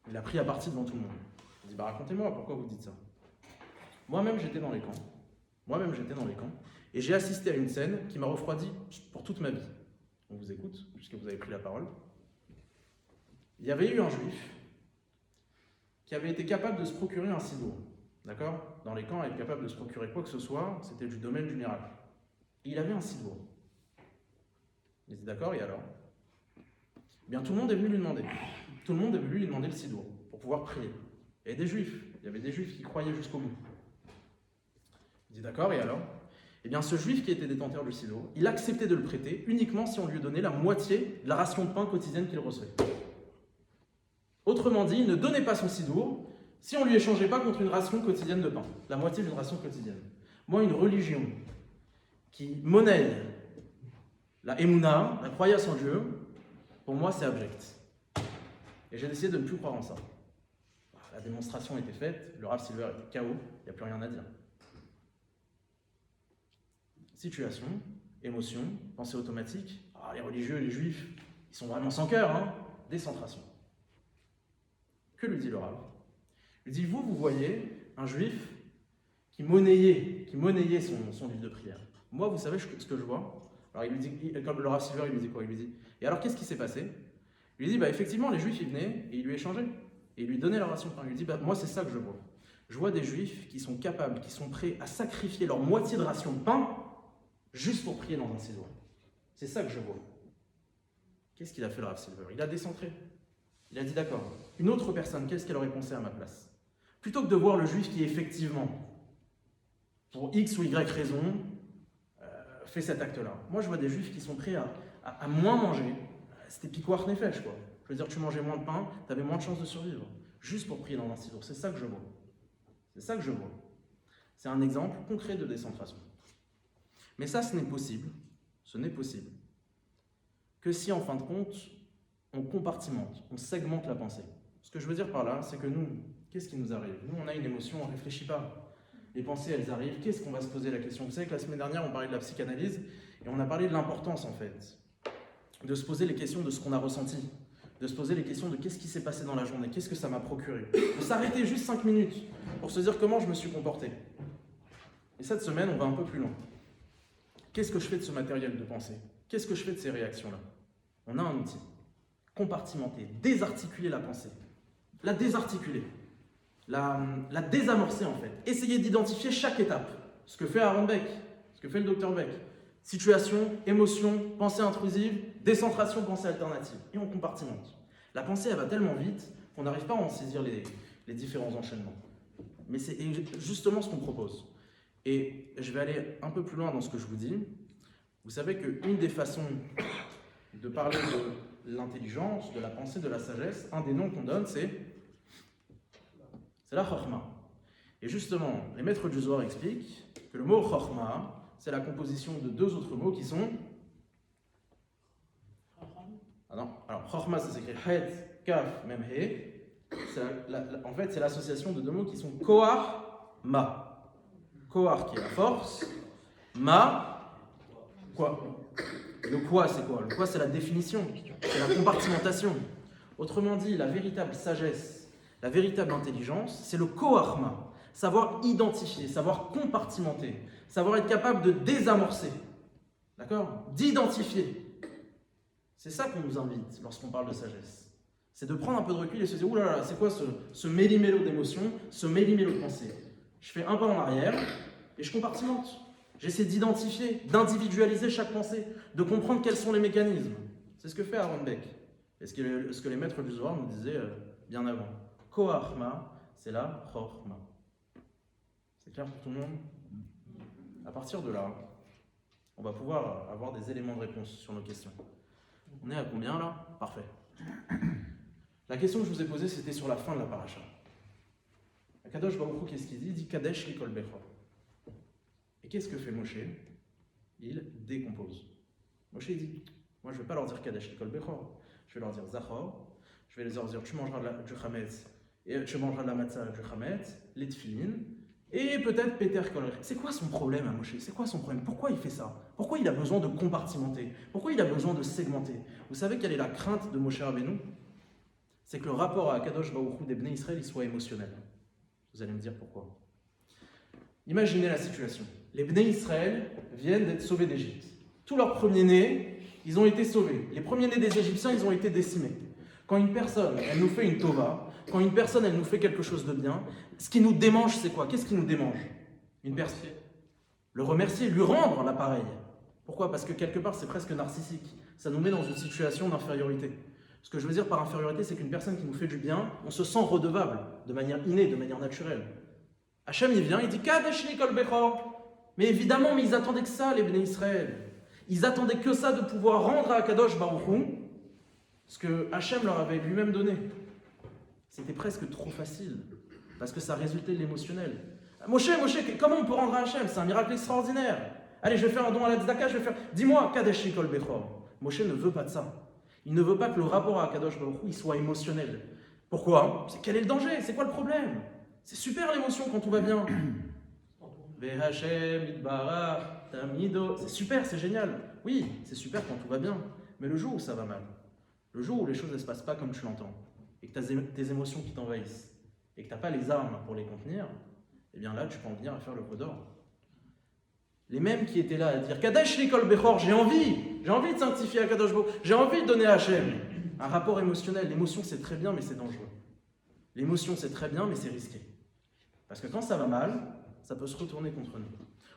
Il l'a pris à partie devant tout le monde. Il dit bah racontez-moi pourquoi vous dites ça. Moi-même j'étais dans les camps. Et j'ai assisté à une scène qui m'a refroidi pour toute ma vie. On vous écoute, puisque vous avez pris la parole. Il y avait eu un juif qui avait été capable de se procurer un sidour. D'accord? Dans les camps, être capable de se procurer quoi que ce soit, c'était du domaine du miracle. Et il avait un sidour. Il dit d'accord, et alors? Eh bien, tout le monde est venu lui demander. Tout le monde est venu lui demander le sidour pour pouvoir prier. Et des juifs, il y avait des juifs qui croyaient jusqu'au bout. Il dit d'accord, et alors? Eh bien, ce juif qui était détenteur du sidour, il acceptait de le prêter uniquement si on lui donnait la moitié de la ration de pain quotidienne qu'il recevait. Autrement dit, il ne donnait pas son sidour si on ne lui échangeait pas contre une ration quotidienne de pain, la moitié d'une ration quotidienne. Moi, une religion qui monnaie la émouna, la croyance en Dieu, pour moi, c'est abject. Et j'ai décidé de ne plus croire en ça. La démonstration était faite, le Rav Silver était KO, il n'y a plus rien à dire. Situation, émotion, pensée automatique. Ah, les religieux, les juifs, ils sont vraiment sans cœur, hein? Décentration. Que lui dit le Rav? Il dit, vous voyez un juif qui monnayait son livre de prière. Moi, vous savez ce que je vois? Alors, il lui dit, comme le Rav Silver, il lui dit quoi? Il lui dit, et alors, qu'est-ce qui s'est passé? Il lui dit, bah, effectivement, les juifs, ils venaient et ils lui échangeaient. Et ils lui donnaient leur ration de pain. Il lui dit, bah, moi, c'est ça que je vois. Je vois des juifs qui sont capables, qui sont prêts à sacrifier leur moitié de ration de pain juste pour prier dans un sidour. C'est ça que je vois. Qu'est-ce qu'il a fait le Rav Silver? Il a décentré. Il a dit, d'accord, une autre personne, qu'est-ce qu'elle aurait pensé à ma place? Plutôt que de voir le juif qui, effectivement, pour X ou Y raison, fait cet acte-là. Moi, je vois des juifs qui sont prêts à moins manger. C'était piquoir nefesh, quoi. Je veux dire, tu mangeais moins de pain, tu avais moins de chances de survivre. Juste pour prier dans un sidour. C'est ça que je vois. C'est ça que je vois. C'est un exemple concret de décentration. Mais ça, ce n'est possible que si, en fin de compte, on compartimente, on segmente la pensée. Ce que je veux dire par là, c'est que nous, qu'est-ce qui nous arrive? Nous, on a une émotion, on ne réfléchit pas. Les pensées, elles arrivent, qu'est-ce qu'on va se poser la question? Vous savez que la semaine dernière, on parlait de la psychanalyse, et on a parlé de l'importance, en fait, de se poser les questions de ce qu'on a ressenti, de se poser les questions de qu'est-ce qui s'est passé dans la journée, qu'est-ce que ça m'a procuré, de s'arrêter juste 5 minutes pour se dire comment je me suis comporté. Et cette semaine, on va un peu plus loin. Qu'est-ce que je fais de ce matériel de pensée? Qu'est-ce que je fais de ces réactions-là? On a un outil. Compartimenter, désarticuler la pensée. La désarticuler. La désamorcer en fait. Essayer d'identifier chaque étape. Ce que fait Aaron Beck, ce que fait le docteur Beck. Situation, émotion, pensée intrusive, décentration, pensée alternative. Et on compartimente. La pensée, elle va tellement vite qu'on n'arrive pas à en saisir les différents enchaînements. Mais c'est justement ce qu'on propose. Et je vais aller un peu plus loin dans ce que je vous dis. Vous savez qu'une des façons de parler de l'intelligence, de la pensée, de la sagesse, un des noms qu'on donne, c'est la chorma. Et justement, les maîtres du Zohar expliquent que le mot chorma, c'est la composition de deux autres mots qui sont... Ah non, alors chorma, ça s'écrit het, kaf, même he. En fait, c'est l'association de deux mots qui sont koar, ma. Koar qui est la force, ma, quoi? Le quoi, c'est quoi? Le quoi, c'est la définition, c'est la compartimentation. Autrement dit, la véritable sagesse, la véritable intelligence, c'est le koarma, savoir identifier, savoir compartimenter, savoir être capable de désamorcer, d'accord? D'identifier. C'est ça qu'on nous invite lorsqu'on parle de sagesse. C'est de prendre un peu de recul et se dire, ouh là là, c'est quoi ce méli-mélo d'émotions, ce méli-mélo de pensée? Je fais un pas en arrière et je compartimente. J'essaie d'identifier, d'individualiser chaque pensée, de comprendre quels sont les mécanismes. C'est ce que fait Aaron Beck. Et ce que les maîtres du Zohar nous disaient bien avant. Koachma, c'est la chorma. C'est clair pour tout le monde? À partir de là, on va pouvoir avoir des éléments de réponse sur nos questions. On est à combien là? Parfait. La question que je vous ai posée, c'était sur la fin de la paracha. Kadosh Baruch Hu, qu'est-ce qu'il dit? Il dit Kadesh Likol Bechor. Et qu'est-ce que fait Moshe? Il décompose. Moshe dit, moi je ne vais pas leur dire Kadesh Likol Bechor, je vais leur dire Zachor, je vais leur dire tu mangeras du chametz, et tu mangeras de la matzah du chametz, les tefillin, et peut-être Peter Kolrech. C'est quoi son problème à Moshe? C'est quoi son problème? Pourquoi il fait ça? Pourquoi il a besoin de compartimenter? Pourquoi il a besoin de segmenter? Vous savez quelle est la crainte de Moshe Rabbeinu? C'est que le rapport à Kadosh Baruch Hu des Bnei Israël il soit émotionnel. Vous allez me dire pourquoi. Imaginez la situation. Les Bnei Israël viennent d'être sauvés d'Égypte. Tous leurs premiers-nés, ils ont été sauvés. Les premiers-nés des Égyptiens, ils ont été décimés. Quand une personne, elle nous fait une tova, quand une personne, elle nous fait quelque chose de bien, ce qui nous démange, c'est quoi? Qu'est-ce qui nous démange? Une personne. Le remercier, lui rendre l'appareil. Pourquoi? Parce que quelque part, c'est presque narcissique. Ça nous met dans une situation d'infériorité. Ce que je veux dire par infériorité, c'est qu'une personne qui nous fait du bien, on se sent redevable, de manière innée, de manière naturelle. Hachem, il vient, il dit Kadesh Likol Bechor. Mais évidemment, mais ils attendaient que ça, les Bnei Israël. Ils attendaient que ça, de pouvoir rendre à Kadosh Baruch Hu ce que Hachem leur avait lui-même donné. C'était presque trop facile, parce que ça résultait de l'émotionnel. Moshe, comment on peut rendre à Hachem? C'est un miracle extraordinaire. Allez, je vais faire un don à la tzedaka, je vais faire. Dis-moi, Kadesh Likol Bechor. Moshe ne veut pas de ça. Il ne veut pas que le rapport à Kadosh Baruch Hu il soit émotionnel. Pourquoi? Quel est le danger? C'est quoi le problème? C'est super l'émotion quand tout va bien. C'est super, c'est génial. Oui, c'est super quand tout va bien. Mais le jour où ça va mal, le jour où les choses ne se passent pas comme tu l'entends, et que tu as tes émotions qui t'envahissent, et que tu n'as pas les armes pour les contenir, eh bien là, tu peux en venir à faire le feu d'or. Les mêmes qui étaient là à dire Kadesh Likol Bechor, j'ai envie de sanctifier à Kadosh Baruch Hu, j'ai envie de donner à Hachem. Un rapport émotionnel, l'émotion c'est très bien mais c'est dangereux. L'émotion c'est très bien mais c'est risqué. Parce que quand ça va mal, ça peut se retourner contre nous.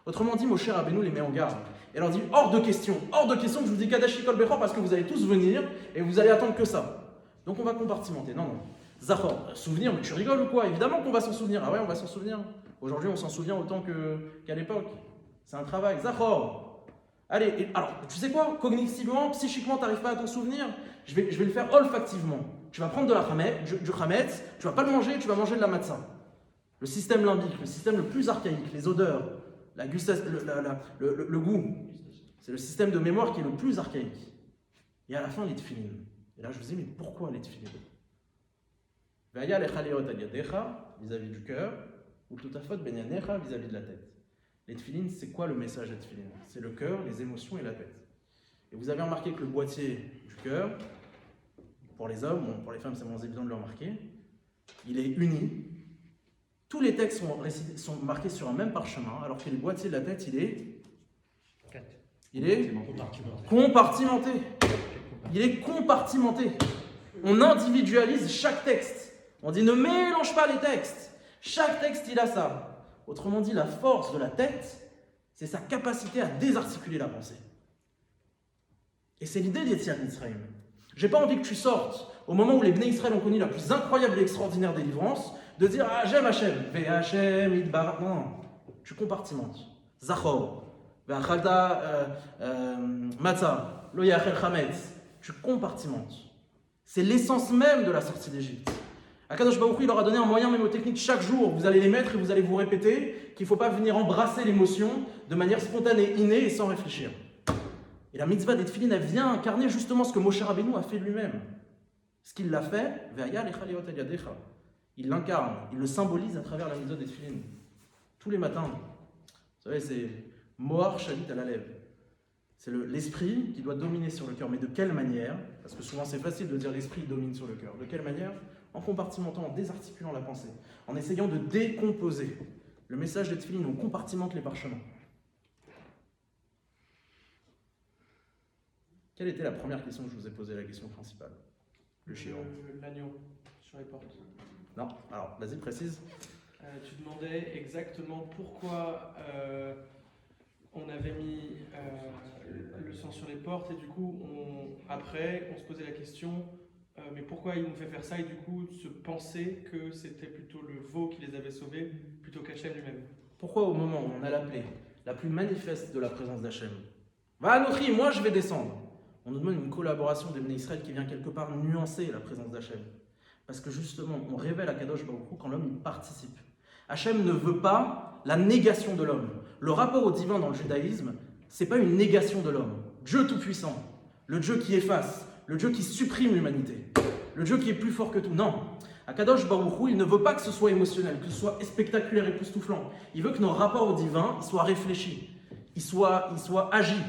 Autrement dit, Moshe Rabbeinu les met en garde. Et leur dit hors de question que je vous dis Kadesh Likol Bechor parce que vous allez tous venir et vous allez attendre que ça. Donc on va compartimenter. Non. Zachor, souvenir, mais tu rigoles ou quoi? Évidemment qu'on va s'en souvenir. Ah ouais, on va s'en souvenir. Aujourd'hui on s'en souvient autant qu'à l'époque. C'est un travail. Zachor. Allez, alors, tu sais quoi? Cognitivement, psychiquement, tu n'arrives pas à t'en souvenir. Je vais le faire olfactivement. Tu vas prendre du chametz, tu vas pas le manger, tu vas manger de la matzah. Le système limbique, le système le plus archaïque, les odeurs, le goût. C'est le système de mémoire qui est le plus archaïque. Et à la fin, les tefilin. Et là, je vous dis, mais pourquoi les tefilin? Ve'aya lecha leot al yadecha, vis-à-vis du cœur, ou tutafot ben yanecha, vis-à-vis de la tête. Les tefilin, c'est quoi le message des tefilin? C'est le cœur, les émotions et la tête. Et vous avez remarqué que le boîtier du cœur, pour les hommes, bon, pour les femmes, c'est moins évident de le remarquer, il est uni. Tous les textes sont marqués sur un même parchemin, alors que le boîtier de la tête, il est compartimenté. Il est compartimenté. On individualise chaque texte. On dit ne mélange pas les textes. Chaque texte, il a ça. Autrement dit, la force de la tête, c'est sa capacité à désarticuler la pensée. Et c'est l'idée d'Yetziat Mitzrayim. J'ai pas envie que tu sortes au moment où les Bnei Israël ont connu la plus incroyable et extraordinaire délivrance, de dire ah j'aime Hachem, Hachem, Idbar. Non, tu compartimentes. Zachor, Ve'achalta Matzah, Lo Yachel Chametz. Tu compartimentes. C'est l'essence même de la sortie d'Égypte. Akadosh Baruch Hu, il leur a donné un moyen mémotechnique chaque jour. Vous allez les mettre et vous allez vous répéter qu'il ne faut pas venir embrasser l'émotion de manière spontanée, innée et sans réfléchir. Et la mitzvah des tefilin, elle vient incarner justement ce que Moshe Rabbeinu a fait lui-même. Ce qu'il l'a fait, il l'incarne, il le symbolise à travers la mitzvah des tefilin. Tous les matins. Vous savez, c'est Mohar Shalit à la lèvre. C'est l'esprit qui doit dominer sur le cœur. Mais de quelle manière? Parce que souvent c'est facile de dire l'esprit domine sur le cœur. De quelle manière? En compartimentant, en désarticulant la pensée, en essayant de décomposer. Le message des tefilin, on compartimente les parchemins. Quelle était la première question que je vous ai posée, la question principale? Le chiron. L'agneau sur les portes. Non, alors vas-y, précise. Tu demandais exactement pourquoi on avait mis le sang sur les portes et du coup, après, on se posait la question, mais pourquoi il nous fait faire ça et du coup, se penser que c'était plutôt le veau qui les avait sauvés plutôt qu'Hachem lui-même. Pourquoi au moment où on a l'appelé la plus manifeste de la présence d'Hachem, va Anochi, moi je vais descendre. On nous demande une collaboration des Bnei Israël qui vient quelque part nuancer la présence d'Hachem. Parce que justement, on révèle à Kadosh Baruch Hu quand l'homme y participe. Hachem ne veut pas la négation de l'homme. Le rapport au divin dans le judaïsme, c'est pas une négation de l'homme. Dieu tout-puissant, le Dieu qui efface, le Dieu qui supprime l'humanité, le Dieu qui est plus fort que tout. Non. À Kadosh Baruch Hu, il ne veut pas que ce soit émotionnel, que ce soit spectaculaire et époustouflant. Il veut que nos rapports au divin soient réfléchis, ils soient agis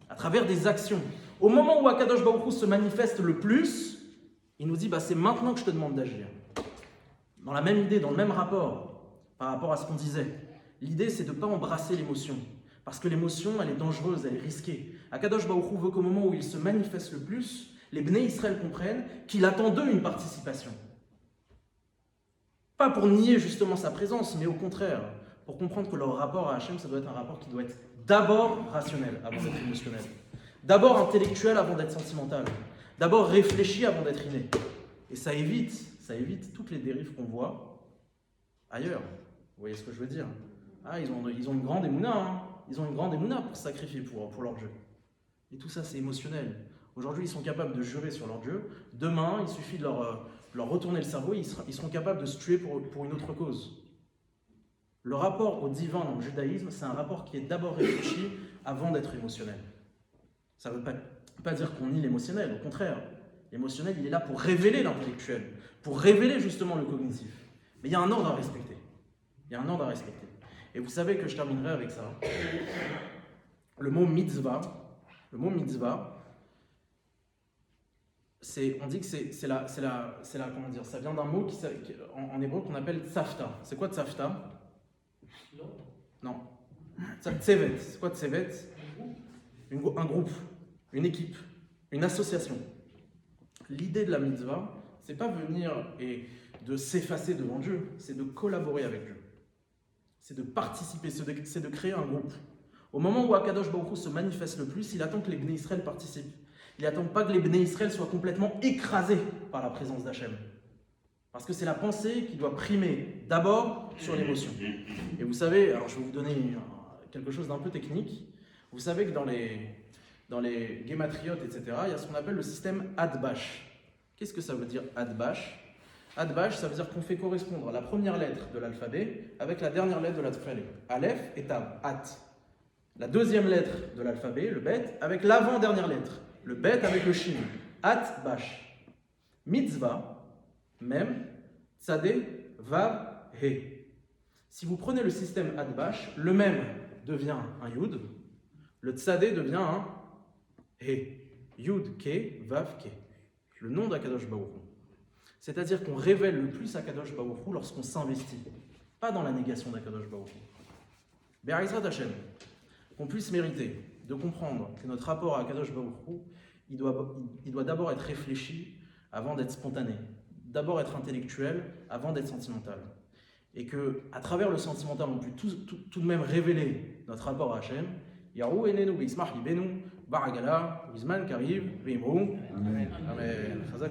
à travers des actions. Au moment où Akadosh Baruch Hu se manifeste le plus, il nous dit c'est maintenant que je te demande d'agir. Dans la même idée, dans le même rapport, par rapport à ce qu'on disait. L'idée, c'est de ne pas embrasser l'émotion. Parce que l'émotion, elle est dangereuse, elle est risquée. Akadosh Baruch Hu veut qu'au moment où il se manifeste le plus, les Bnei Israël comprennent qu'il attend d'eux une participation. Pas pour nier justement sa présence, mais au contraire, pour comprendre que leur rapport à Hachem, ça doit être un rapport qui doit être d'abord rationnel avant d'être émotionnel. D'abord intellectuel avant d'être sentimental. D'abord réfléchi avant d'être inné. Et ça évite toutes les dérives qu'on voit ailleurs. Vous voyez ce que je veux dire? Ils ont une grande émouna, hein. Ils ont une grande émouna pour se sacrifier pour leur Dieu. Et tout ça, c'est émotionnel. Aujourd'hui, ils sont capables de jurer sur leur Dieu. Demain, il suffit de leur retourner le cerveau, ils seront capables de se tuer pour une autre cause. Le rapport au divin dans le judaïsme, c'est un rapport qui est d'abord réfléchi avant d'être émotionnel. Ça ne veut pas dire qu'on nie l'émotionnel, au contraire. L'émotionnel, il est là pour révéler l'intellectuel, pour révéler justement le cognitif. Mais il y a un ordre à respecter. Et vous savez que je terminerai avec ça. Le mot mitzvah, on dit que c'est la comment dire, ça vient d'un mot en hébreu qu'on appelle tzavta. C'est quoi tzavta? Non. Tsevet. C'est quoi tsevet? Un groupe, une équipe, une association. L'idée de la mitzvah, c'est pas venir et de s'effacer devant Dieu, c'est de collaborer avec Dieu. C'est de participer, c'est de créer un groupe. Au moment où Akadosh Baruch Hu se manifeste le plus, il attend que les Bnei Israël participent. Il n'attend pas que les Bnei Israël soient complètement écrasés par la présence d'Hachem. Parce que c'est la pensée qui doit primer d'abord sur l'émotion. Et vous savez, alors je vais vous donner quelque chose d'un peu technique. Vous savez que dans les gématriotes, etc., il y a ce qu'on appelle le système Adbash. Qu'est-ce que ça veut dire Adbash? Adbash, ça veut dire qu'on fait correspondre la première lettre de l'alphabet avec la dernière lettre de l'alphabet. Aleph et Tab, At. La deuxième lettre de l'alphabet, le Bet, avec l'avant-dernière lettre. Le Bet avec le Shin. At, Bash. Mitzvah, Mem, Tzadeh, Vav, He. Si vous prenez le système Adbash, le Mem devient un Yud, le Tzadeh devient un He. Yud, Ke, Vav, Ke. Le nom d'Akadosh Baruch Hu. C'est-à-dire qu'on révèle le plus Akadosh Baruch Hu lorsqu'on s'investit, pas dans la négation d'Akadosh Baruch Hu. Be'ezrat Hashem, qu'on puisse mériter de comprendre que notre rapport à Akadosh Baruch Hu, il doit d'abord être réfléchi avant d'être spontané, d'abord être intellectuel avant d'être sentimental. Et que, à travers le sentimental, on peut tout de même révéler notre rapport à Hashem. Yarou enenu bismach libenu, baragala, bizman kariv, vimru. Amen. Chazak